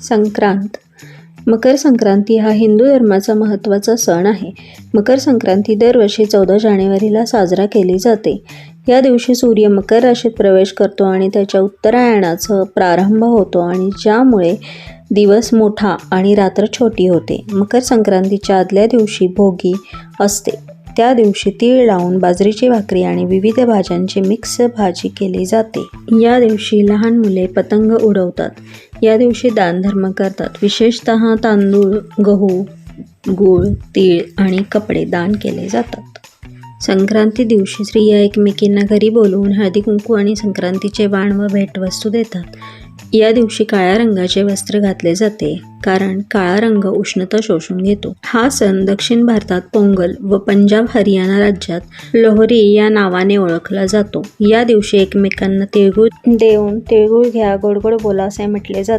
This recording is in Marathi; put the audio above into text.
संक्रांत. मकर संक्रांती हा हिंदू धर्माचा महत्त्वाचा सण आहे. मकर संक्रांती दरवर्षी 14 जानेवारीला साजरा केली जाते. या दिवशी सूर्य मकर राशीत प्रवेश करतो आणि त्याच्या उत्तरायणाचा प्रारंभ होतो आणि ज्यामुळे दिवस मोठा आणि रात्र छोटी होते. मकर संक्रांतीच्या आदल्या दिवशी भोगी असते. त्या दिवशी तीळ लावून बाजरीची भाकरी आणि विविध भाज्यांची मिक्स भाजी केली जाते. या दिवशी लहान मुले पतंग उडवतात. या दिवशी दानधर्म करतात. विशेषतः तांदूळ, गहू, गूळ, तीळ आणि कपडे दान केले जातात. संक्रांती दिवशी स्त्रिया एकमेकींना घरी बोलवून हळदी कुंकू आणि संक्रांतीचे वाण व भेटवस्तू देतात. या दिवशी काळ्या रंगाचे वस्त्र घातले जाते कारण काळा रंग उष्णता शोषून घेतो. हा सण दक्षिण भारतात पोंगल व पंजाब हरियाणा राज्यात लोहरी या नावाने ओळखला जातो. या दिवशी एकमेकांना तिळगुळ देऊन तिळगुळ घ्या, गोड गोड बोला असे म्हटले जाते.